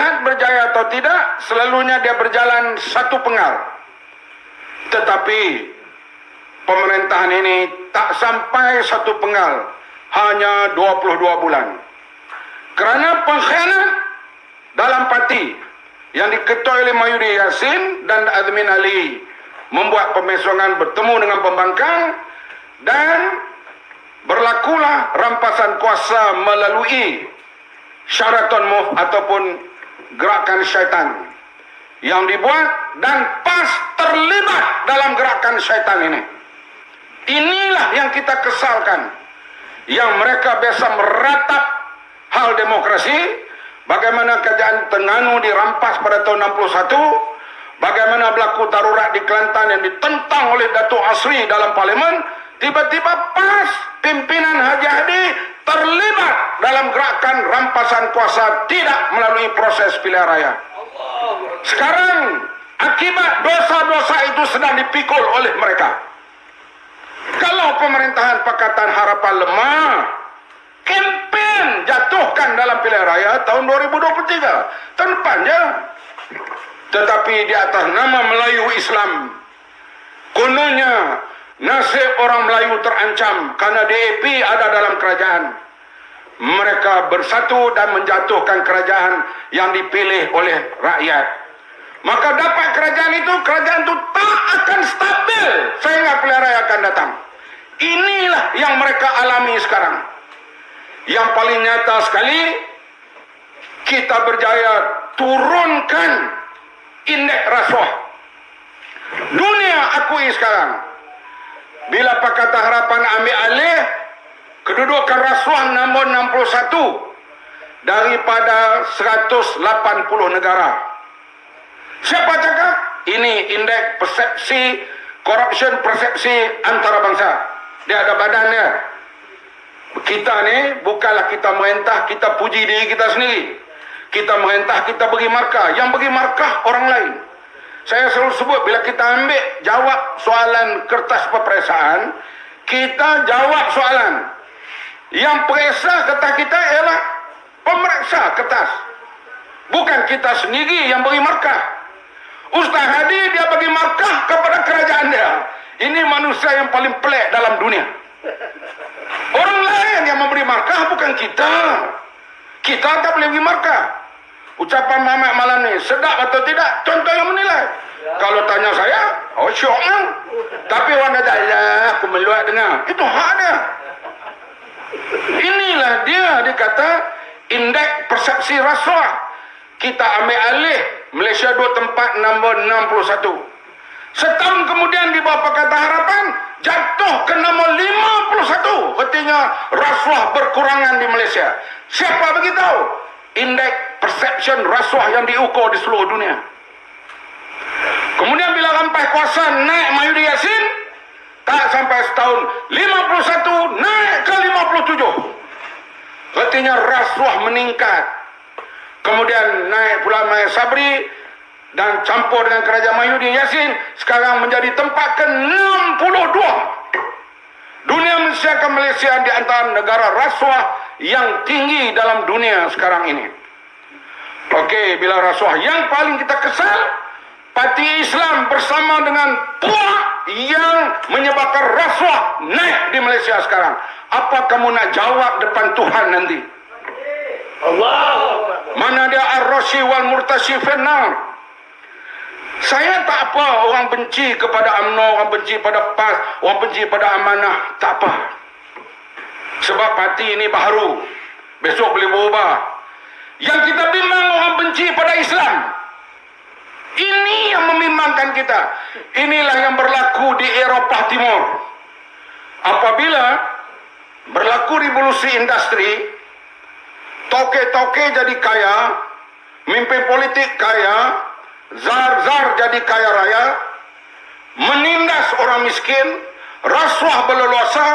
jihad berjaya atau tidak, selalunya dia berjalan satu penggal. Tetapi pemerintahan ini tak sampai satu penggal, hanya 22 bulan. Kerana pengkhianat dalam parti yang diketuai oleh Mahyudin Yassin dan Azmin Ali membuat pemesongan bertemu dengan pembangkang, dan berlakulah rampasan kuasa melalui syaraton move ataupun gerakan syaitan yang dibuat dan PAS terlibat dalam gerakan syaitan ini. Inilah yang kita kesalkan, yang mereka biasa meratap hal demokrasi, bagaimana kerajaan Terengganu dirampas pada tahun 61, bagaimana berlaku darurat di Kelantan yang ditentang oleh Datuk Asri dalam parlimen. Tiba-tiba PAS, pimpinan Haji Hadi terlibat dalam gerakan rampasan kuasa tidak melalui proses pilihan raya. Sekarang akibat dosa-dosa itu sedang dipikul oleh mereka. Kalau pemerintahan Pakatan Harapan lemah, kempen jatuhkan dalam pilihan raya tahun 2023, tahun depan je. Tetapi di atas nama Melayu Islam, kononnya nasib orang Melayu terancam kerana DAP ada dalam kerajaan. Mereka bersatu dan menjatuhkan kerajaan yang dipilih oleh rakyat. Maka dapat kerajaan itu tak akan stabil sehingga pilihan raya akan datang. Inilah yang mereka alami sekarang. Yang paling nyata sekali, kita berjaya turunkan indeks rasuah. Dunia akui sekarang, bila Pakatan Harapan ambil alih, kedudukan rasuah nombor 61 daripada 180 negara. Siapa cakap? Ini indeks persepsi, corruption persepsi antarabangsa. Dia ada badannya. Kita ni bukanlah kita merintah, kita puji diri kita sendiri. Kita merintah, kita beri markah. Yang beri markah orang lain. Saya selalu sebut, bila kita ambil jawab soalan kertas peperiksaan, kita jawab soalan. Yang periksa kertas kita ialah pemeriksa kertas. Bukan kita sendiri yang beri markah. Ustaz Hadi dia bagi markah kepada kerajaan dia. Ini manusia yang paling pelik dalam dunia. Orang lain yang memberi markah, bukan kita. Kita tak boleh beri markah. Ucapan Muhammad malam ni sedap atau tidak, contoh yang menilai. Kalau tanya saya, oh syok kan. Tapi orang kata, ya aku meluat dengar. Itu hak dia. Inilah dia kata indeks persepsi rasuah. Kita ambil alih Malaysia 2 tempat nombor 61. Setahun kemudian di bawah Pakatan Harapan jatuh ke nombor 51. Artinya rasuah berkurangan di Malaysia. Siapa beritahu? Indeks perception rasuah yang diukur di seluruh dunia. Kemudian bila rampai kuasa naik Mahyudin Yassin, tak sampai setahun 51 naik ke 57. Artinya rasuah meningkat. Kemudian naik pula Mahir Sabri dan campur dengan kerajaan Mahyudin Yassin, sekarang menjadi tempat ke-62. Dunia mensiapkan Malaysia di antara negara rasuah yang tinggi dalam dunia sekarang ini. Okey, bila rasuah yang paling kita kesal, Parti Islam bersama dengan puak yang menyebabkan rasuah naik di Malaysia sekarang. Apa kamu nak jawab depan Tuhan nanti? Allah. Mana dia ar-rashi wal murtashi finnar. Saya tak apa orang benci kepada UMNO, orang benci pada PAS, orang benci pada Amanah, tak apa. Sebab parti ini baru, besok boleh berubah. Yang kita bimbang orang benci pada Islam. Ini yang membimbangkan kita. Inilah yang berlaku di Eropah Timur. Apabila berlaku revolusi industri, toke-toke jadi kaya, pemimpin politik kaya, zar-zar jadi kaya raya, menindas orang miskin, rasuah berleluasa,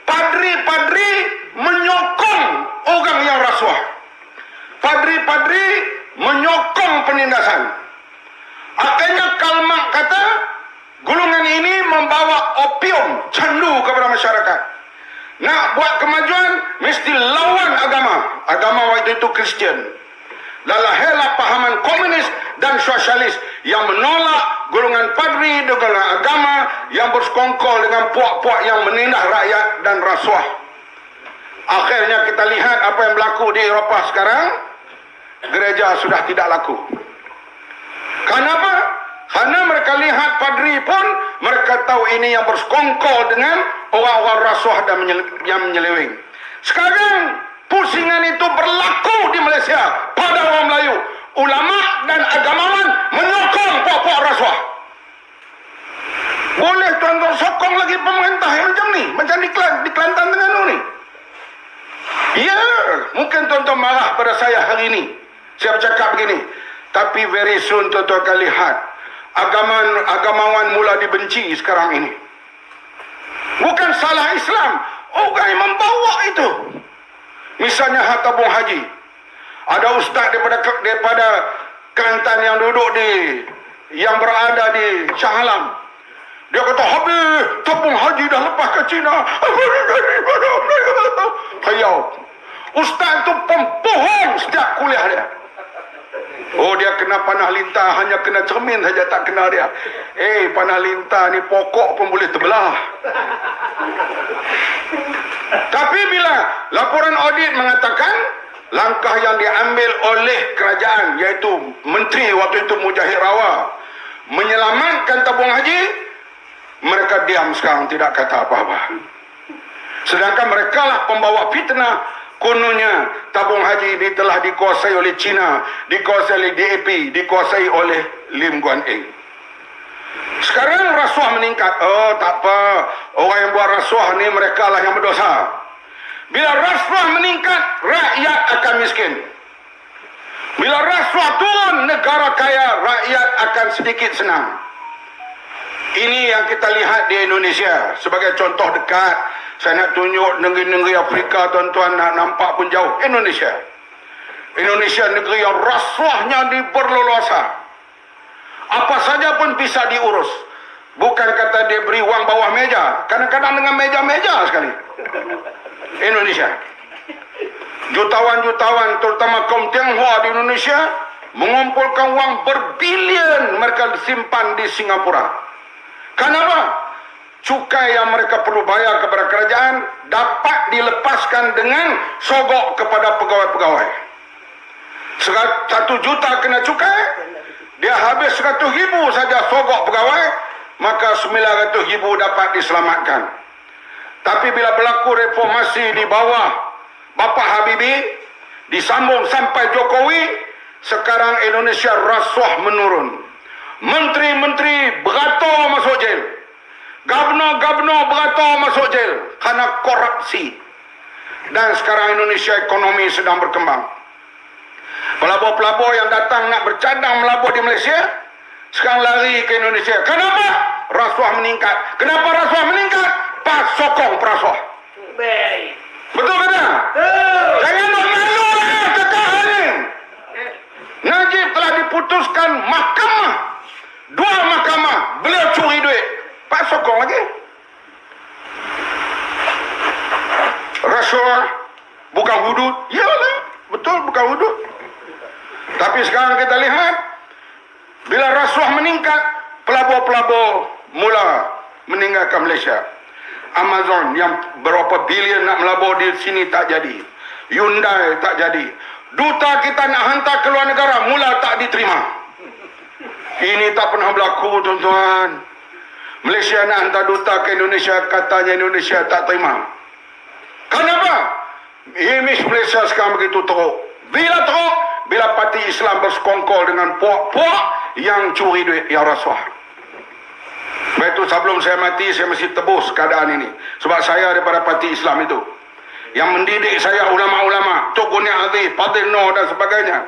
padri-padri menyokong orang yang rasuah. Padri-padri menyokong penindasan. Akhirnya Karl Marx kata, golongan ini membawa opium, candu kepada masyarakat. Nak buat kemajuan, mesti lawan agama. Agama waktu itu Kristian. lalahela pahaman komunis dan sosialis yang menolak golongan padri dan golongan agama yang bersekongkol dengan puak-puak yang menindas rakyat dan rasuah. Akhirnya kita lihat apa yang berlaku di Eropah sekarang. Gereja sudah tidak laku. Kenapa? Karena mereka lihat padri pun mereka tahu ini yang bersekongkol dengan orang-orang rasuah dan yang menyeleweng. Sekarang pusingan itu berlaku di Malaysia pada orang Melayu. Ulama dan agamawan menyokong puak-puak rasuah. Boleh tuan-tuan sokong lagi pemerintah yang macam ni, macam di Kelantan Terengganu ni. Ya, mungkin tuan-tuan marah pada saya hari ini. Saya bercakap begini. Tapi very soon tuan-tuan akan lihat agamawan mula dibenci sekarang ini. Bukan salah Islam, orang yang membawa itu. Misalnya Tabung Haji. Ada ustaz daripada Kelantan yang duduk yang berada di Shah Alam. Dia kata, habis Tabung Haji dah lepas ke China. Hayau. Ustaz itu pembohong setiap kuliah dia. Oh, dia kena panah lintah, hanya kena cermin saja tak kena dia. Panah lintah ni pokok pun boleh terbelah. Tapi bila laporan audit mengatakan langkah yang diambil oleh kerajaan, iaitu Menteri waktu itu Mujahid Rawa, menyelamatkan tabung haji, mereka diam sekarang, tidak kata apa-apa. Sedangkan mereka lah pembawa fitnah. Kononnya tabung haji ini telah dikuasai oleh China, dikuasai oleh DAP, dikuasai oleh Lim Guan Eng. Sekarang rasuah meningkat. Oh, tak apa. Orang yang buat rasuah ni mereka lah yang berdosa. Bila rasuah meningkat, rakyat akan miskin. Bila rasuah turun, negara kaya, rakyat akan sedikit senang. Ini yang kita lihat di Indonesia. Sebagai contoh dekat, saya nak tunjuk negeri-negeri Afrika, tuan-tuan nak nampak pun jauh. Indonesia negeri yang rasuahnya berleluasa. Apa saja pun bisa diurus. Bukan kata dia beri wang bawah meja. Kadang-kadang dengan meja-meja sekali. Indonesia. Jutawan-jutawan, terutama kaum Tionghoa di Indonesia, mengumpulkan wang berbilion mereka simpan di Singapura. Kenapa? Cukai yang mereka perlu bayar kepada kerajaan dapat dilepaskan dengan sogok kepada pegawai-pegawai. 1 juta kena cukai, dia habis 100,000 saja sogok pegawai, maka 900,000 dapat diselamatkan. Tapi bila berlaku reformasi di bawah Bapak Habibie, disambung sampai Jokowi, sekarang Indonesia rasuah menurun. Menteri-menteri beratur masuk jail. Gubernur-gubernur beratur masuk jail kerana korupsi. Dan sekarang Indonesia ekonomi sedang berkembang. Pelabur-pelabur yang datang nak bercadang melabur di Malaysia, sekarang lari ke Indonesia. Kenapa? Rasuah meningkat. Kenapa rasuah meningkat? Pas sokong perasuah. Baik. Betul ke tak? Jangan malu lah cakap ni. Najib telah diputuskan mahkamah. 2 mahkamah. Beliau curi duit. Pak sokong lagi. Rasuah bukan hudud. Yalah, betul bukan hudud. Tapi sekarang kita lihat, bila rasuah meningkat, pelabur-pelabur mula meninggalkan Malaysia. Amazon yang berapa bilion nak melabur di sini tak jadi. Hyundai tak jadi. Duta kita nak hantar ke luar negara mula tak diterima. Ini tak pernah berlaku, tuan-tuan. Malaysia nak hantar duta ke Indonesia, katanya Indonesia tak terima. Kenapa? Image Malaysia sekarang begitu teruk. Bila teruk? Bila parti Islam bersekongkol dengan puak-puak yang curi duit, yang rasuah. Baik itu sebelum saya mati, saya mesti tebus keadaan ini. Sebab saya daripada parti Islam itu. Yang mendidik saya ulama-ulama, Tok Guni Aziz, Fadil Noh dan sebagainya.